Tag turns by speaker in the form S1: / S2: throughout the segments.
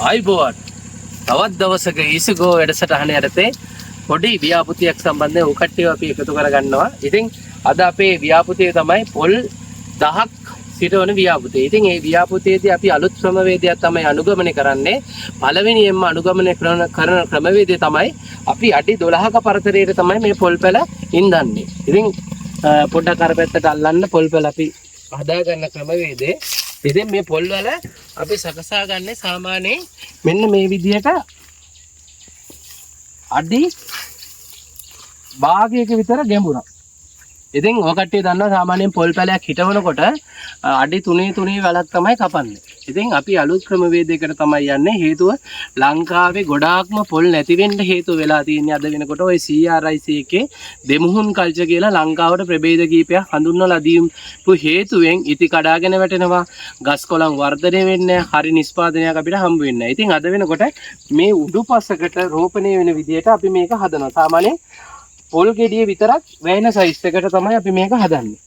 S1: ආයිබෝවන් තවත් දවසක ඊසගෝ වැඩසටහන යටතේ පොඩි ව්‍යාපෘතියක් සම්බන්ධයෙන් ඔය කට්ටියව අපි එකතු කරගන්නවා. ඉතින් අද අපේ ව්‍යාපෘතිය තමයි පොල් 10ක් සිටවන ව්‍යාපෘතිය. ඉතින් මේ ව්‍යාපෘතියේදී අපි අලුත් ක්‍රමවේදයක් තමයි අනුගමනය කරන්නේ. පළවෙනියෙන්ම අනුගමනය කරන ක්‍රමවේදය තමයි අපි අඩි 12ක පරතරයට තමයි මේ පොල් පැල ඉන්දන්නේ. ඉතින් පොඩ්ඩක් අර පැත්තට අල්ලන්න පොල් පැල අපි හදා ගන්න ක්‍රමවේදේ. ඉතින් මේ පොල් වල අපි සකසා ගන්න සාමාන්‍යයෙන් මෙන්න මේ විදිහට අඩි භාගයක විතර ගැඹුරක්. ඉතින් ඔය කට්ටිය දන්නවා සාමාන්‍යයෙන් පොල් පැලයක් හිටවනකොට අඩි 3 වැලක් තමයි කපන්නේ. ඉතින් අපි අලුත් ක්‍රමවේදයකට තමයි යන්නේ. හේතුව ලංකාවේ ගොඩාක්ම පොල් නැති වෙන්න හේතුව වෙලා තියෙන්නේ අද වෙනකොට ওই CRIC එකේ දෙමුහුන් කල්චර් කියලා ලංකාවට ප්‍රභේද කීපයක් හඳුන්වලා දීපු හේතුවෙන් ඉති කඩාගෙන වැටෙනවා. ගස් කොළන් වර්ධනය වෙන්නේ හරි නිෂ්පාදනයක් අපිට හම්බ වෙන්නේ නැහැ. ඉතින් අද වෙනකොට මේ උඩුපසකට රෝපණය වෙන විදිහට අපි මේක හදනවා. සාමාන්‍යයෙන් පොල් ගෙඩිය විතරක් වැයෙන සයිස් එකට තමයි අපි මේක හදන්නේ.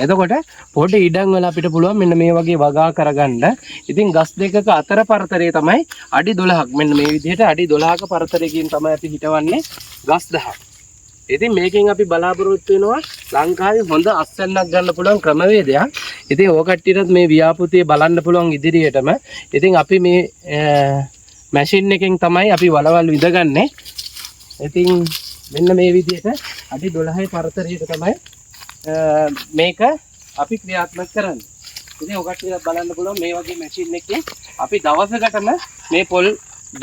S1: එතකොට පොඩි ඉඩම් වල අපිට පුළුවන් මෙන්න මේ වගේ වගා කරගන්න. ඉතින් ගස් දෙකක අතර පරතරය තමයි අඩි 12ක්. මෙන්න මේ විදිහට අඩි 12ක පරතරයකින් තමයි අපි හිටවන්නේ ගස් 10ක්. ඉතින් මේකෙන් අපි බලාපොරොත්තු වෙනවා ලංකාවේ හොඳ අස්වැන්නක් ගන්න පුළුවන් ක්‍රමවේදයක්. ඉතින් ඕක කට්ටියටත් මේ ව්‍යාපෘතිය බලන්න පුළුවන් ඉදිරියටම. ඉතින් අපි මේ මැෂින් එකෙන් තමයි අපි වලවල් විදගන්නේ. ඉතින් මෙන්න මේ විදිහට අඩි 12 පරතරයට තමයි මේක අපි ක්‍රියාත්මක කරන්නේ. ඉතින් ඔය කට්ටියට බලන්න පුළුවන් මේ වගේ මැෂින් එකකින් අපි දවසකටම මේ පොල්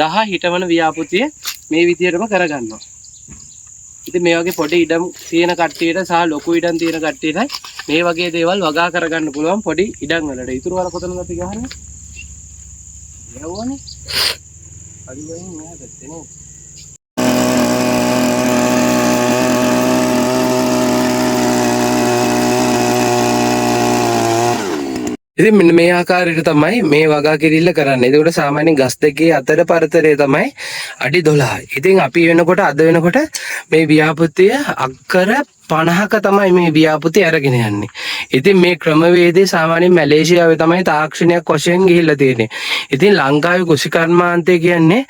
S1: 10 හිටවන ව්‍යාපෘතිය මේ විදිහටම කරගන්නවා. ඉතින් මේ වගේ පොඩි ඉඩම් තියෙන කට්ටියට සහ ලොකු ඉඩම් තියෙන කට්ටියට මේ වගේ දේවල් වගා කරගන්න පුළුවන් පොඩි ඉඩම් වලට. ඊටු වල කොතනද අපි ගහන්නේ? යවෝනේ. අඩි වලින් මෙහා පැත්තේ නේ. ඉතින් මෙන්න මේ ආකාරයට තමයි මේ වගා කිරිල්ල කරන්නේ. ඒකට සාමාන්‍යයෙන් ගස් දෙකේ අතර පරතරය තමයි අඩි 12. ඉතින් අපි වෙනකොට අද වෙනකොට මේ ව්‍යාපෘතිය අක්කර 50ක තමයි මේ ව්‍යාපෘතිය අරගෙන යන්නේ. ඉතින් මේ ක්‍රමවේදය සාමාන්‍යයෙන් මැලේසියාවේ තමයි තාක්ෂණයක් වශයෙන් ගිහිල්ලා තියෙන්නේ. ඉතින් ලංකාවේ කෘෂිකර්මාන්තය කියන්නේ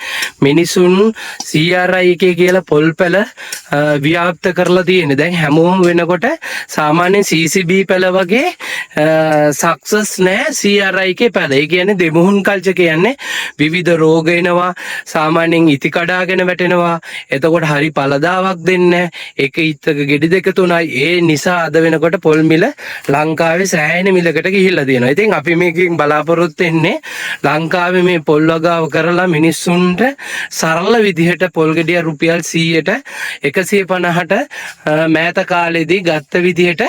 S1: මිනිසුන් CRI එකේ කියලා පොල් පැල ව්‍යාප්ත කරලා තියෙන්නේ. දැන් හැමෝම වෙනකොට සාමාන්‍යයෙන් CCB පැල වගේ සක්සස් නෑ CRI එකේ පැල. ඒ කියන්නේ දෙමුහුන් කල්චර් කියන්නේ විවිධ රෝග එනවා, සාමාන්‍යයෙන් ඉති කඩාගෙන වැටෙනවා. එතකොට හරි පළදාවක් දෙන්නේ නැහැ. එක ඉත්තක ගෙඩි දෙක තුනයි. ඒ නිසා අද වෙනකොට පොල් මිල ලංකාවේ සෑහෙන මිලකට ගිහිල්ලා තියෙනවා. ඉතින් අපි මේකෙන් බලාපොරොත්තු වෙන්නේ ලංකාවේ මේ පොල් වගාව කරලා මිනිස්සුන්ට සරල විදිහට පොල් ගෙඩිය රුපියල් 100ට 150ට මෑත කාලේදී ගත්ත විදිහට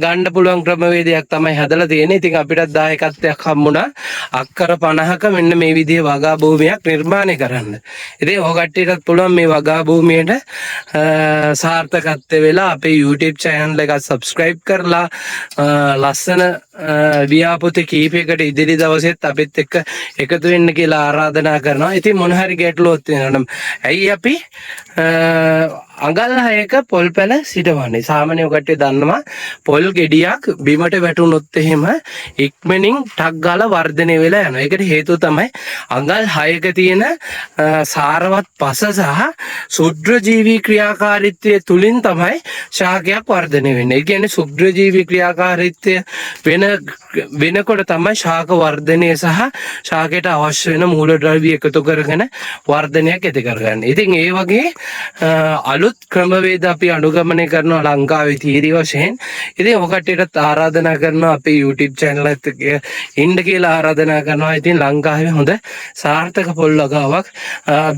S1: ගන්න පුළුවන් ක්‍රමවේදයක් තමයි හදලා තියෙන්නේ. ඉතින් අපිටත් දායකත්වයක් හම්බුණා අක්කර 50ක මෙන්න මේ විදිහේ වගා භූමියක් නිර්මාණය කරන්න. ඉතින් ඔය කට්ටියටත් පුළුවන් මේ වගා භූමියට සාර්ථකත්වය වෙලා අපේ YouTube channel එක subscribe කරලා ලස්සන ව්‍යාපෘති කීපයකට ඉදිරි දවසෙත් අපිත් එක්ක එකතු වෙන්න කියලා ආරාධනා කරනවා. ඉතින් මොන හරි ගැටලුවක් තියෙනවා නම් ඇයි අපි අඟල් 6ක පොල් පැල සිටවන්නේ? සාමාන්‍යව කට්ටිය දන්නවා පොල් ගෙඩියක් බිමට වැටුනොත් එහෙම ඉක්මනින් ටක් ගාලා වර්ධනය වෙලා යනවා. ඒකට හේතුව තමයි අඟල් 6ක තියෙන සාරවත් පස සහ ශුද්‍රජීවී ක්‍රියාකාරීත්වය තුලින් තමයි ශාකයක් වර්ධනය වෙන්නේ. ඒ කියන්නේ ශුද්‍රජීවී ක්‍රියාකාරීත්වය වෙනකොට තමයි ශාක වර්ධනය සහ ශාකයට අවශ්‍ය වෙන මූලද්‍රව්‍ය එකතු කරගෙන වර්ධනයක් ඇති කරගන්නේ. ඉතින් ඒ වගේ අලුත් ක්‍රමවේද අපි අනුගමනය කරනවා ලංකාවේ තීරි වශයෙන්. ඉතින් ඔය කට්ටියටත් ආරාධනා කරනවා අපේ YouTube channel එකත් ඉන්න කියලා ආරාධනා කරනවා. ඉතින් ලංකාවේ හොඳ සාර්ථක පොල් වගාවක්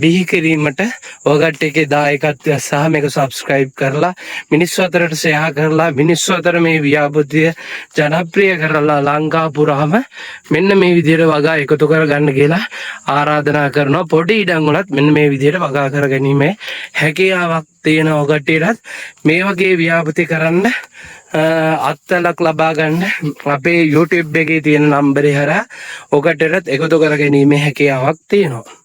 S1: බිහි කිරීමට ඔය කට්ටියගේ දායකත්වය සහ මේක subscribe කරලා මිනිස්සු අතරට share කරලා මිනිස්සු අතර මේ ව්‍යාපෘතිය ජනප්‍රිය කරලා ලංකාව පුරාම මෙන්න මේ විදිහට වගා එකතු කරගන්න කියලා ආරාධනා කරනවා. පොඩි ඉඩම් වලත් මෙන්න මේ විදිහට වගා කරගැනීමේ හැකියාවක් තියෙන ඔය කට්ටියටත් මේ වගේ ව්‍යාපෘති කරන්න අත්දැකීමක් ලබා ගන්න අපේ YouTube එකේ තියෙන නම්බරේ හරහා ඔය කට්ටියටත් එකතු කරගැනීමේ හැකියාවක් තියෙනවා.